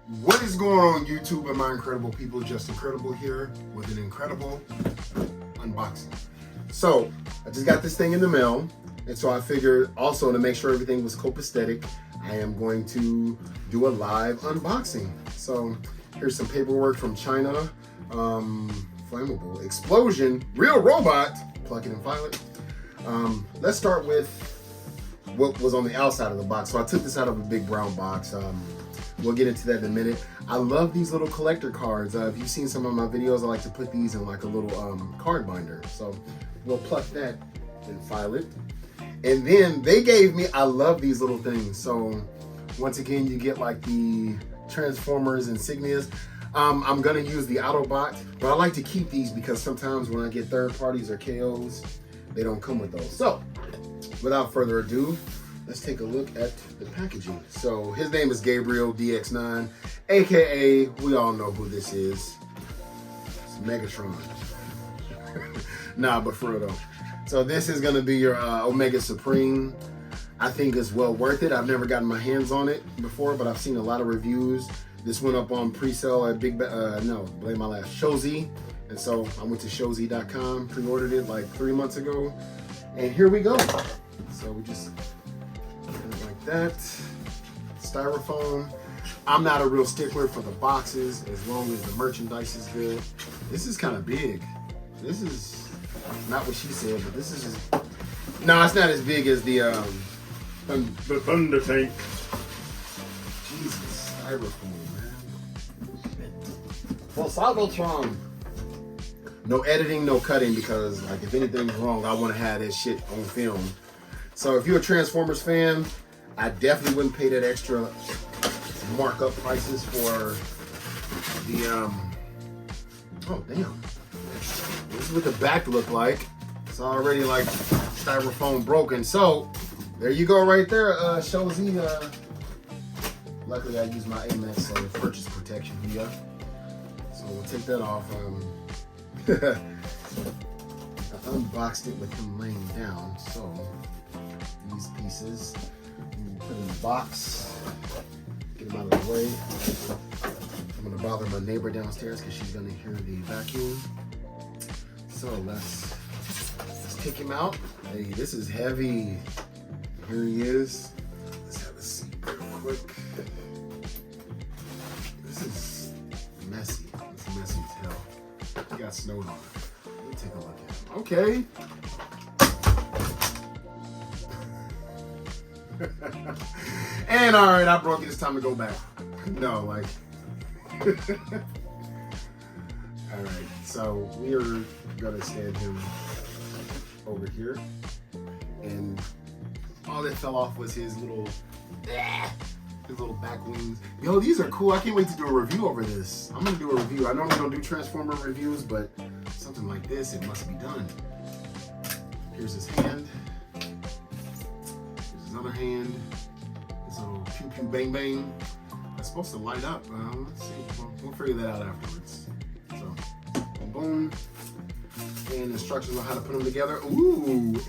What is going on YouTube and my incredible people? Just Incredible here with an incredible unboxing. So I just got this thing in the mail, and so I figured also to make sure everything was copacetic, I am going to do a live unboxing. So here's some paperwork from China. Flammable explosion, real robot, plug it and file it. Let's start with what was on the outside of the box. So I took this out of a big brown box. We'll get into that in a minute. I love these little collector cards. If you've seen some of my videos, I like to put these in like a little card binder. So we'll pluck that and file it. And then they gave me, I love these little things. So once again, you get like the Transformers insignias. I'm gonna use the Autobot, but I like to keep these because sometimes when I get third parties or KOs, they don't come with those. So without further ado, let's take a look at the packaging. So his name is Gabriel, DX9, a.k.a. we all know who this is. It's Megatron. Nah, but for real though. So this is gonna be your Omega Supreme. I think it's well worth it. I've never gotten my hands on it before, but I've seen a lot of reviews. This went up on pre-sale at Showz. And so I went to Showz.com, pre-ordered it like 3 months ago. And here we go. So we just put it like that. Styrofoam. I'm not a real stickler for the boxes as long as the merchandise is good. This is kind of big. This is not what she said, but this is just, no, it's not as big as the Thunder Tank. Jesus, styrofoam, man. Well, Cybertron. No editing, no cutting, because like if anything's wrong, I want to have that shit on film. So if you're a Transformers fan, I definitely wouldn't pay that extra markup prices for the oh damn. This is what the back look like. It's already like styrofoam broken. So there you go right there, Showz. Luckily I use my Amex purchase protection here. So we'll take that off. I unboxed it with him laying down, so these pieces we'll put in the box, get them out of the way. I'm gonna bother my neighbor downstairs because she's gonna hear the vacuum. So let's take him out. Hey, this is heavy. Here he is. Let's have a seat real quick. This is messy. It's messy as hell. He got snowed on. Let me take a look at him. Okay. And all right, I broke it. It's time to go back. No, like. All right, so we are gonna stand him over here, and all that fell off was his little back wings. Yo, these are cool. I can't wait to do a review over this. I'm gonna do a review. I normally don't do Transformer reviews, but something like this, it must be done. Here's his hand. Here's his other hand. This little pew pew bang bang. It's supposed to light up. Let's see. We'll figure that out afterwards. So, boom, boom. And instructions on how to put them together. Ooh.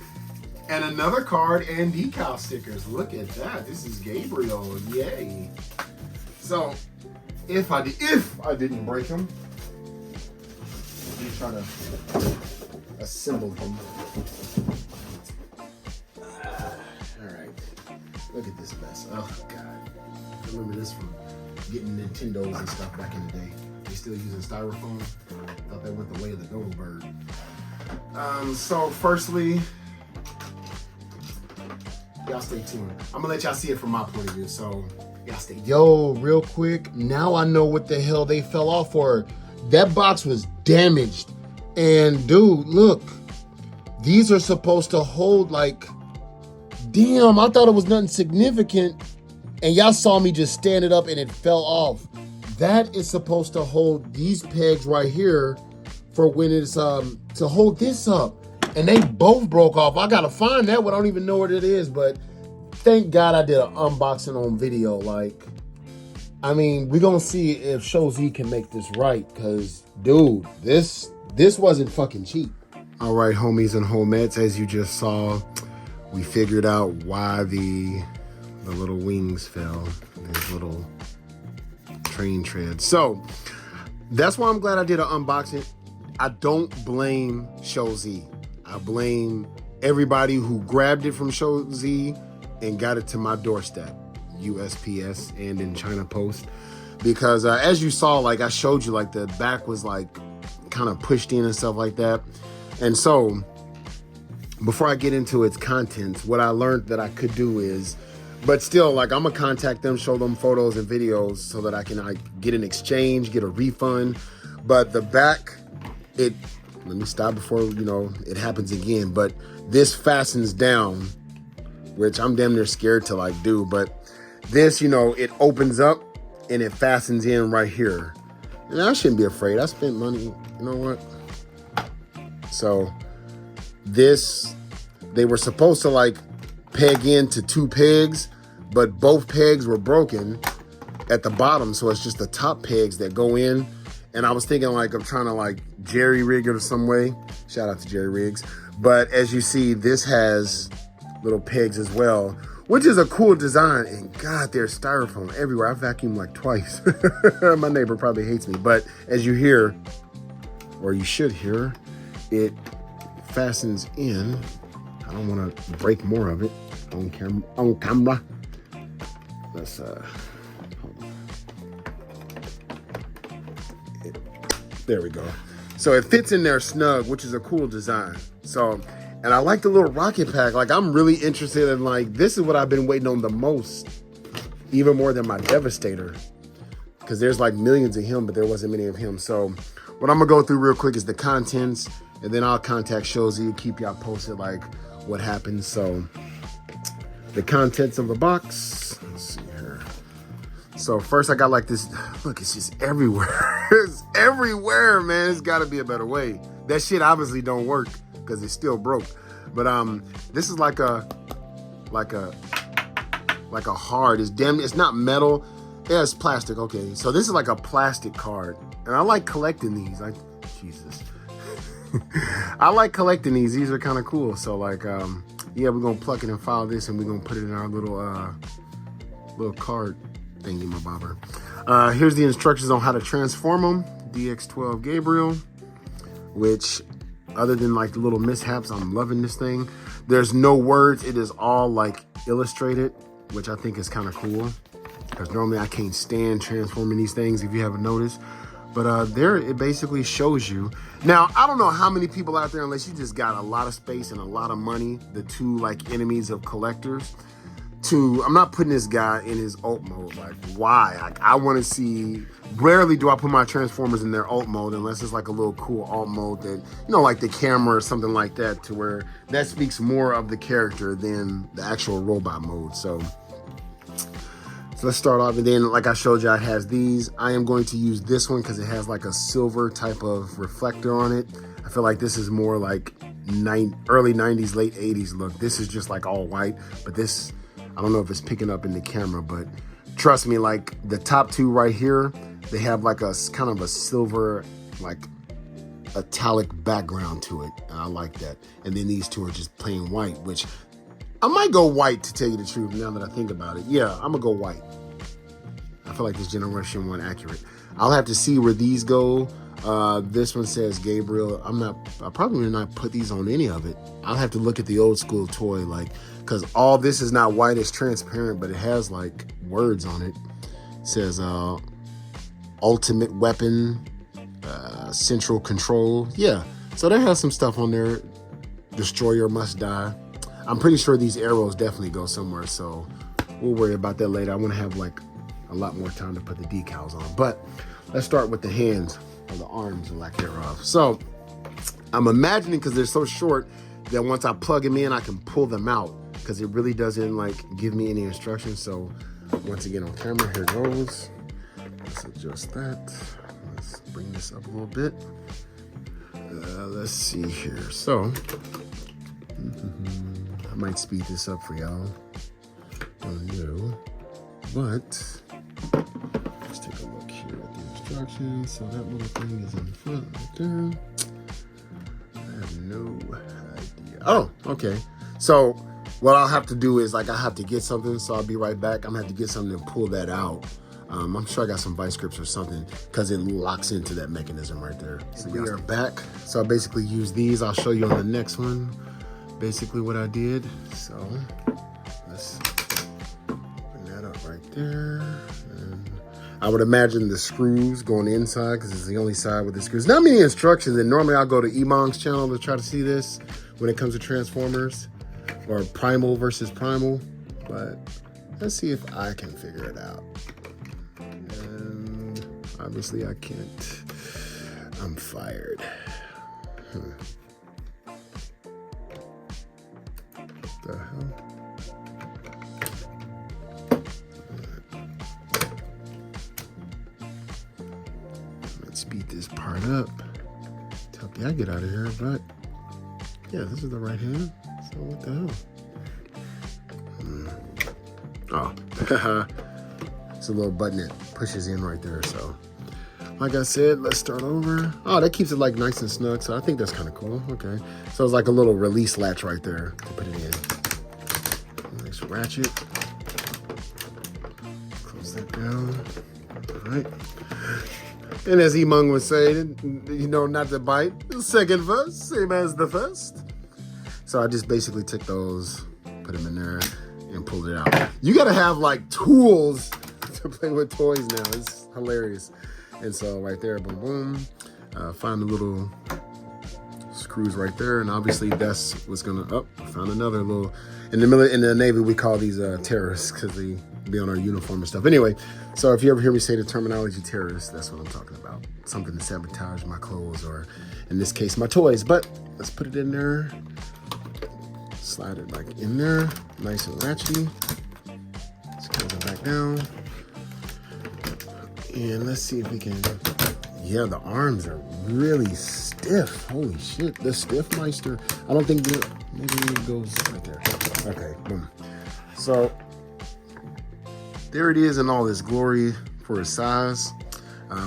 And another card and decal stickers. Look at that. This is Gabriel. Yay. So, if I didn't break him, let me try to assemble him. Alright. Look at this mess. Oh, God. I remember this from getting Nintendos and stuff back in the day. They still using styrofoam. Thought that went the way of the Goldberg. So, firstly, y'all stay tuned. I'm gonna let y'all see it from my point of view, so y'all stay tuned. Yo, real quick, now I know what the hell they fell off for. That box was damaged. And dude, look, these are supposed to hold like, damn, I thought it was nothing significant. And y'all saw me just stand it up and it fell off. That is supposed to hold these pegs right here for when it's, to hold this up. And they both broke off. I gotta find that one. I don't even know what it is, but thank God I did an unboxing on video. Like, I mean, we're gonna see if Showz can make this right, because dude, this wasn't fucking cheap. All right, homies and homettes, as you just saw, we figured out why the little wings fell. These little train tread. So that's why I'm glad I did an unboxing. I don't blame Show Z. I blame everybody who grabbed it from Show Z and got it to my doorstep, USPS and in China Post. Because as you saw, like I showed you, like the back was like kind of pushed in and stuff like that. And so before I get into its contents, what I learned that I could do is, but still, like I'm gonna contact them, show them photos and videos so that I can get an exchange, get a refund. But the back, let me stop before, it happens again. But this fastens down, which I'm damn near scared to like do. But this, it opens up and it fastens in right here. And I shouldn't be afraid. I spent money, you know what? So this, they were supposed to like peg into 2 pegs, but both pegs were broken at the bottom. So it's just the top pegs that go in. And I was thinking like I'm trying to like jerry rig it or some way. Shout out to Jerry Riggs. But as you see, this has little pegs as well, which is a cool design. And God, there's styrofoam everywhere. I vacuumed like twice. My neighbor probably hates me. But as you hear, or you should hear, it fastens in. I don't want to break more of it on camera. Let's hold on. There we go. So it fits in there snug, which is a cool design. So, and I like the little rocket pack. Like I'm really interested in like, this is what I've been waiting on the most, even more than my Devastator. Because there's like millions of him, but there wasn't many of him. So what I'm gonna go through real quick is the contents, and then I'll contact Show Z, keep y'all posted like what happens. So the contents of the box, let's see here. So first I got like this, look, it's just everywhere. It's everywhere, man. It's gotta be a better way. That shit obviously don't work because it's still broke. But this is like a hard, it's not metal. Yeah, it's plastic, okay. So this is like a plastic card. And I like collecting these. Jesus. I like collecting these. These are kind of cool. So like, yeah, we're gonna pluck it and file this, and we're gonna put it in our little card thingy, my bobber. Here's the instructions on how to transform them. DX12 Gabriel, which other than like the little mishaps, I'm loving this thing. There's no words. It is all like illustrated, which I think is kind of cool. Because normally I can't stand transforming these things, if you haven't noticed. But there it basically shows you. Now, I don't know how many people out there, unless you just got a lot of space and a lot of money, the two like enemies of collectors. I'm not putting this guy in his ult mode. Like, why? Like, I want to see, rarely do I put my Transformers in their ult mode unless it's like a little cool ult mode that, like the camera or something like that, to where that speaks more of the character than the actual robot mode. So let's start off, and then like I showed you, it has these. I am going to use this one because it has like a silver type of reflector on it. I feel like this is more like early 90s, late 80s look. This is just like all white, but this, I don't know if it's picking up in the camera, but trust me, like the top two right here, they have like a kind of a silver, like metallic background to it. And I like that. And then these two are just plain white, which I might go white, to tell you the truth, now that I think about it. Yeah, I'm gonna go white. I feel like this generation one accurate. I'll have to see where these go. This one says Gabriel. I probably will not put these on any of it. I'll have to look at the old school toy, like, because all this is not white, it's transparent, but it has like words on it. It says ultimate weapon, central control. Yeah, so that has some stuff on there. Destroyer must die. I'm pretty sure these arrows definitely go somewhere, so we'll worry about that later. I want to have like a lot more time to put the decals on. But let's start with the hands, or the arms, or lack thereof. So I'm imagining, because they're so short, that once I plug them in, I can pull them out, because it really doesn't like give me any instructions. So once again on camera, here goes. Let's adjust that. Let's bring this up a little bit. Let's see here. So I might speed this up for y'all. Don't know, but let's take a look here at the instructions. So that little thing is in the front right there. I have no idea. Oh, okay. So what I'll have to do is, like, I have to get something, so I'll be right back. I'm gonna have to get something to pull that out. I'm sure I got some vice grips or something because it locks into that mechanism right there. So we are back. So I basically use these. I'll show you on the next one basically what I did. So let's bring that up right there. And I would imagine the screws going inside because it's the only side with the screws. Not many instructions, and normally I'll go to Emong's channel to try to see this when it comes to Transformers or Primal versus Primal, but let's see if I can figure it out. And obviously I can't. I'm fired. The hell? Let's speed this part up. Tell me I get out of here, but yeah, this is the right hand. So what the hell? Oh, it's a little button that pushes in right there. So like I said, let's start over. Oh, that keeps it like nice and snug. So I think that's kind of cool. Okay. So it's like a little release latch right there to put it in. Nice ratchet. Close that down. All right. And as Emong would say, you know, not to bite. The second first, same as the first. So I just basically took those, put them in there, and pulled it out. You gotta have like tools to play with toys now. It's hilarious. And so right there, boom, boom. Find the little screws right there, and obviously that's what's gonna. Oh, found another little. In the Navy, we call these terrorists because they be on our uniform and stuff. Anyway, so if you ever hear me say the terminology terrorist, that's what I'm talking about. Something to sabotage my clothes, or in this case, my toys. But let's put it in there. Slide it like in there, nice and ratchety. Let's close it back down. And let's see if we can, yeah, the arms are really stiff. Holy shit, the Stiffmeister. I don't think maybe it goes right there. Okay, boom. So there it is in all this glory for its size.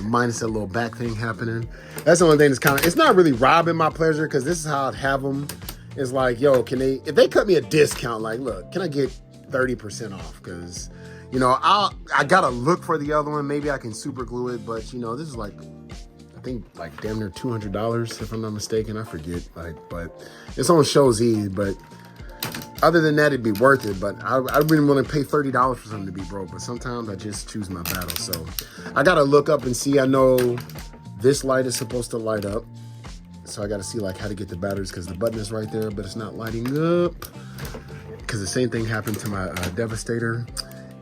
Minus that little back thing happening. That's the only thing that's kind of, it's not really robbing my pleasure because this is how I'd have them. It's like, yo, if they cut me a discount, like, look, can I get 30% off? Because, you know, I gotta look for the other one. Maybe I can super glue it, but you know, this is like, I think like damn near $200 if I'm not mistaken. I forget, like, but it's on Show Z. But other than that, it'd be worth it. But I wouldn't want to pay $30 for something to be broke. But sometimes I just choose my battle. So I gotta look up and see. I know this light is supposed to light up. So I got to see like how to get the batteries because the button is right there, but it's not lighting up. Because the same thing happened to my Devastator,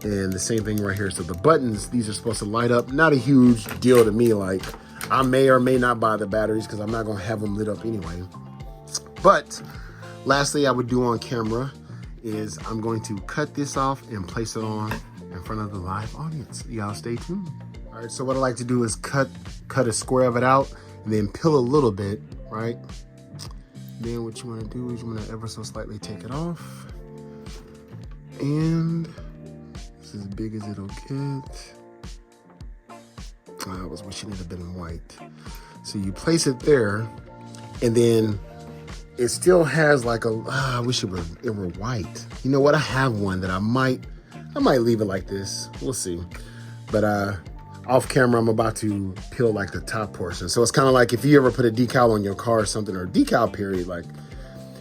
and the same thing right here. So the buttons, these are supposed to light up. Not a huge deal to me. Like I may or may not buy the batteries because I'm not going to have them lit up anyway. But lastly, I would do on camera is I'm going to cut this off and place it on in front of the live audience. Y'all stay tuned. All right. So what I like to do is cut a square of it out. And then peel a little bit, right? Then what you want to do is you want to ever so slightly take it off. And it's as big as it'll get. I was wishing it had been white. So you place it there, and then it still has like a, I wish it were white. You know what? I have one that I might leave it like this. We'll see. But off camera, I'm about to peel like the top portion. So it's kind of like if you ever put a decal on your car or something, or a decal period, like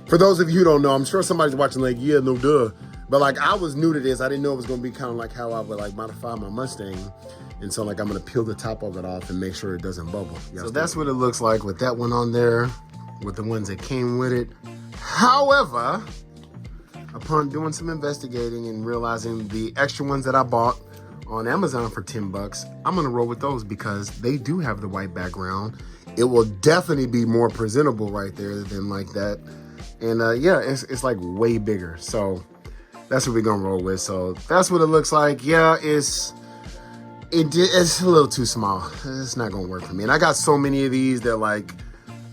for those of you who don't know, I'm sure somebody's watching like, yeah, no duh. But like I was new to this. I didn't know it was going to be kind of like how I would like modify my Mustang. And so like I'm going to peel the top of it off and make sure it doesn't bubble. So that's what it looks like with that one on there, with the ones that came with it. However, upon doing some investigating and realizing the extra ones that I bought on Amazon for 10 bucks, I'm gonna roll with those because they do have the white background. It will definitely be more presentable right there than like that. And yeah, it's like way bigger. So that's what we're gonna roll with. So that's what it looks like. Yeah, it's a little too small. It's not gonna work for me. And I got so many of these that like,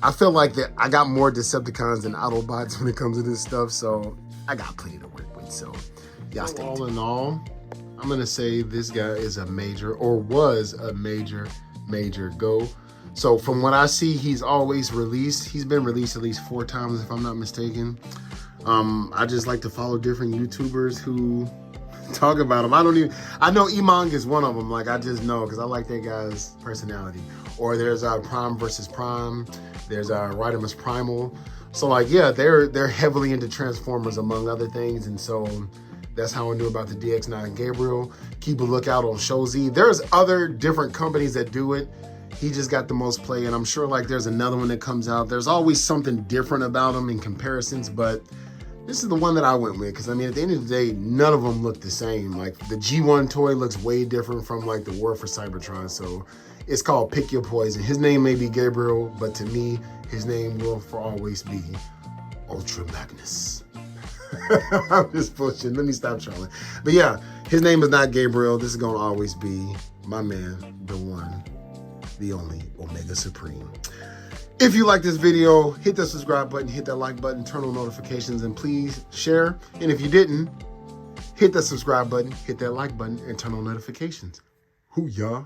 I feel like that I got more Decepticons than Autobots when it comes to this stuff. So I got plenty to work with. So y'all stay tuned. All in all, I'm gonna say this guy is a major, or was a major go. So from what I see, he's always released. He's been released at least 4 times, if I'm not mistaken. I just like to follow different YouTubers who talk about him. I know Emong is one of them. Like, I just know because I like that guy's personality. Or there's Prime versus Prime. There's Rodimus Primal. So like, yeah, they're heavily into Transformers among other things. And so that's how I knew about the DX9 Gabriel. Keep a lookout on Shozy. There's other different companies that do it. He just got the most play, and I'm sure like there's another one that comes out. There's always something different about them in comparisons, but this is the one that I went with because I mean, at the end of the day, none of them look the same. Like the G1 toy looks way different from like the War for Cybertron. So it's called Pick Your Poison. His name may be Gabriel, but to me, his name will for always be Ultra Magnus. I'm just pushing. Let me stop trolling. But yeah, his name is not Gabriel. This is gonna always be my man, the one, the only Omega Supreme. If you like this video, hit that subscribe button, hit that like button, turn on notifications, and please share. And if you didn't, hit that subscribe button, hit that like button, and turn on notifications. Hoo-yah.